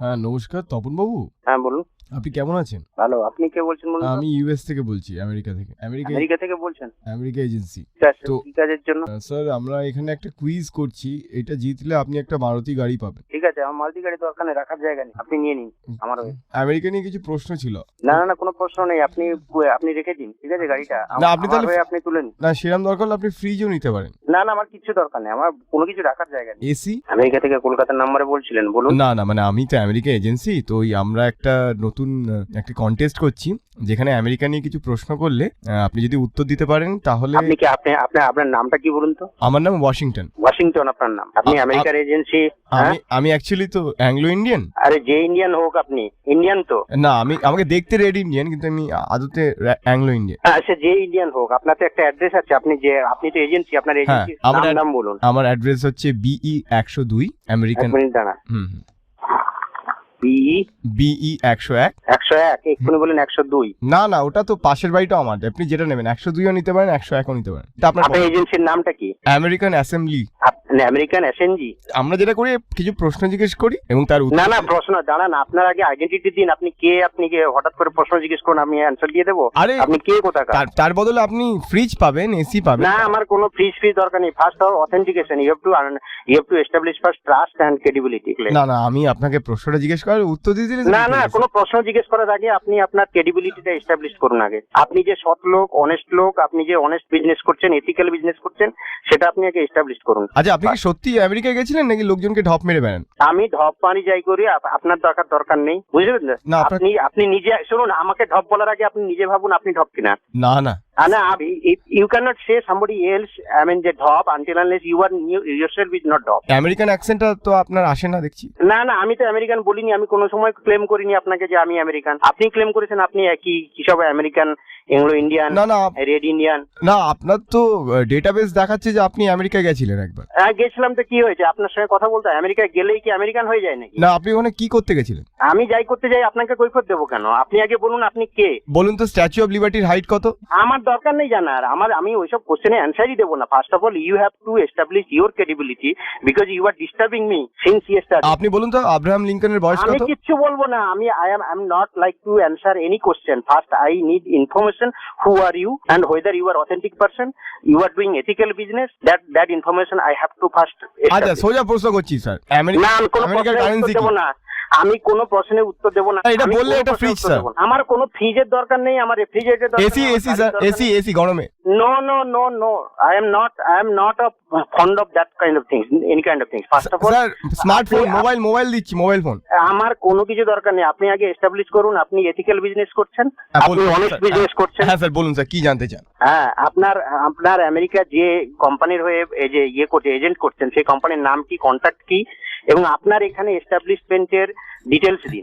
হ্যাঁ নমস্কার তপন বাবু। হ্যাঁ বলুন। আপনি কেমন আছেন? ভালো। আপনি কে বলছেন বলুন তো? আমি ইউএস থেকে বলছি, আমেরিকা থেকে। আমেরিকা থেকে বলছেন? America agency. ঠিক আছে, তো কি কাজের জন্য? স্যার আমরা এখানে একটা কুইজ করছি, এটা জিতলে আপনি একটা মারুতি গাড়ি পাবেন। ঠিক আছে, আমার মালতি গাড়ি তো ওখানে রাখার জায়গা নেই, আপনি নিয়ে নিন আমার হয়ে। আমেরিকা নিয়ে কিছু প্রশ্ন ছিল। না না না, কোনো প্রশ্ন নেই, আপনি আপনি রেখে দিন, ঠিক আছে গাড়িটা না, আপনি আমার তাহলে হয়ে আপনি তুলে নিন। না, সেরকম দরকার হলে আপনি ফ্রিজও নিতে পারেন। না না, আমার কিচ্ছু দরকার নেই, আমার কোনো কিছু রাখার জায়গা নেই। এসি? আমেরিকা থেকে কলকাতার নাম্বারে বলছিলেন, বলুন। না না, মানে আমি তো আমেরিকা এজেন্সি, তো আমরা একটা নতুন একটা কন্টেস্ট করছি, যেখানে আমেরিকা নিয়ে কিছু প্রশ্ন করলে আপনি যদি উত্তর দিতে পারেন তাহলে। আপনি কি আপনার নামটা কি বলুন তো? আমার নাম ওয়াশিংটন। ওয়াশিংটন আপনার নাম? আপনি আমেরিকার এজেন্সি? আমি অ্যাকচুয়ালি তো অ্যাংলো ইন্ডিয়ান। আরে যে ইন্ডিয়ান হোক, আপনি ইন্ডিয়ান তো? না, আমাকে দেখতে রেড ইন্ডিয়ান, কিন্তু আমি আদতে অ্যাংলো ইন্ডিয়ান। সে যে ইন্ডিয়ান হোক, আপনার তো একটা অ্যাড্রেস আছে, আপনি তো এজেন্সি, আপনার এজেন্সি নাম বলুন। আমার অ্যাড্রেস হচ্ছে BE 102 আমেরিকান। দাঁড়া, হুম BE 101। এক্ষুনি বলেন 102? না না, ওটা তো পাশের বাড়িটা আমার। আপনি যেটা নেবেন 102ও নিতে পারেন, 101ও নিতে পারেন। আপনার এজেন্সির নামটা কি? American assembly. আপনি আমেরিকান অ্যাসেম্বলি? আমরা যেটা করি, কিছু প্রশ্ন জিজ্ঞেস করি এবং তার না না, প্রশ্ন দাঁড়ান, আপনার আগে আইডেন্টিটি দিন। আপনি কে? আপনি কে হঠাৎ করে প্রশ্ন জিজ্ঞেস করুন, আমি অ্যান্সার দিয়ে দেবো? আরে আপনি কে কোথাকার? তার বদলে আপনি ফ্রিজ পাবেন, এসি পাবেন। না, আমার কোনো ফ্রিজ দরকার নেই। First authentication, you have to establish first trust and credibility. না না, আমি আপনাকে প্রশ্নটা জিজ্ঞেস করার উত্তর দিয়ে দিলে। না না, কোনো প্রশ্ন জিজ্ঞেস করার আগে আপনি আপনার ক্রেডিবিলিটিটা এস্টাবলিশ করুন আগে। আপনি যে সৎ লোক, অনেস্ট লোক, আপনি যে অনেস্ট বিজনেস করছেন, এথিক্যাল বিজনেস করছেন, সেটা আপনি আগে এস্টাবলিশ করুন। আচ্ছা, আপনি কি সত্যি আমেরিকায় গেছিলেন নাকি লোকজনকে ঢপ মেরে বেড়ান? আমি ঢপ পানি যাই করি, আপনার দরকার নেই, বুঝলেন? না, আপনি নিজে শুনুন, আমাকে ঢপ বলার আগে আপনি নিজে ভাবুন আপনি ঢপ কিনা। না না না, you cannot say somebody else, I mean, যে ঢপ, until unless you are yourself is not ঢপ। আমেরিকান অ্যাকসেন্টটা তো আপনার আসে না দেখছি। না না, আমি তো আমেরিকান বলিনি, আমি কোনো সময় ক্লেম করিনি আপনাকে যে আমি আমেরিকান। আপনি ক্লেম করেছেন আপনি কি সব আমেরিকান, এংলো ইন্ডিয়ান, না না, রেড ইন্ডিয়ান। না, আপনার তো ডেটাবেস দেখাচ্ছে যে আপনি আমেরিকা গেছিলেন একবার। হ্যাঁ গেছিলাম, তো কি হয়েছে? আপনার সঙ্গে কথা বলতে আমেরিকায় গেলেই কি আমেরিকান হয়ে যায় নাকি? না, আপনি ওখানে কি করতে গেছিলেন? আমি যাই করতে যাই আপনাকে কৈফিয়ত দেবো কেন? আপনি আগে বলুন আপনি কে। বলুন তো, স্ট্যাচু অফ লিবার্টির হাইট কত? আমার দরকার নেই জানার, আমি ওইসব কোশ্চেনে অ্যান্সারই দেবো না। First of all you have to establish your credibility, because you are disturbing me since yesterday. আপনি বলুন তো, আব্রাহাম লিঙ্কনের বয়স কত? আমি কিচ্ছু বলবো না, I am not like to answer any question. First I need information, who are you and whether you are authentic person, you are doing ethical business, that information I have to first establish. আচ্ছা, সোজা প্রশ্ন করছি sir. না, আমি কোনো প্রশ্নের উত্তর দেবো না, আমি কোনো প্রশ্নের উত্তর দেবো না। এটা বললে এটা ফ্রিজ স্যার। আমার কোনো ফ্রিজের দরকার নেই, আমার রেফ্রিজারেটর দরকার। এসি স্যার, এসি গরমে। No, I am not a fond of that kind of things, any kind of things. First of all, sir, smartphone, mobile দিচ্ছি, মোবাইল ফোন। আমার কোনো কিছু দরকার নেই, আপনি আগে এস্টাবলিশ করুন আপনি এথিক্যাল বিজনেস করছেন, আপনি অনেস্ট বিজনেস করছেন। হ্যাঁ স্যার, বলুন স্যার, কি জানতে চান? হ্যাঁ, আপনার আমেরিকা যে কোম্পানির হয়ে এই যে এজেন্ট করছেন, সেই কোম্পানির নাম কি, কন্ট্যাক্ট কি, এবং আপনার এখানে এস্টাবলিশমেন্টের ডিটেলস দিন।